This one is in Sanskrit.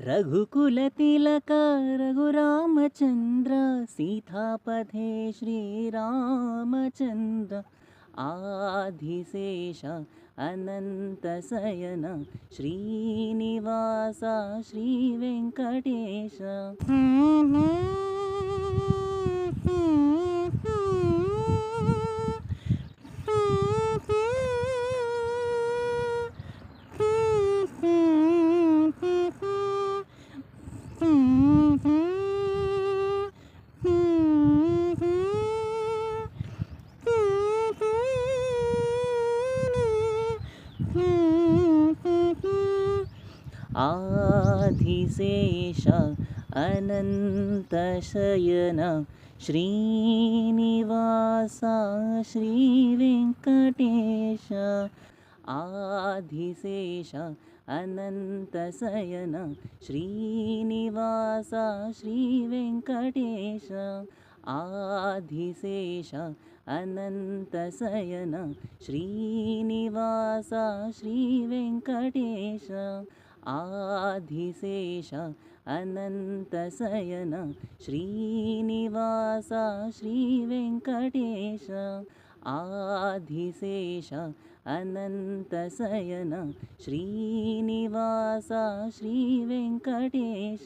रघुकुलतिलक रघुरामचन्द्र सीतापथे श्रीरामचन्द्र आधिशेष अनन्तशयन श्रीनिवास श्रीवेङ्कटेश। आधिशेष अनन्तशयन श्रीनिवास श्रीवेङ्कटेश। आधिशेष अनन्तशयन श्रीनिवास श्रीवेङ्कटेश। आधिशेष अनन्तशयन श्रीनिवास श्रीवेङ्कटेश। आधिशेष अनन्तशयन श्रीनिवास श्रीवेङ्कटेश। आधिशेष अनन्तशयन श्रीनिवास श्रीवेङ्कटेश।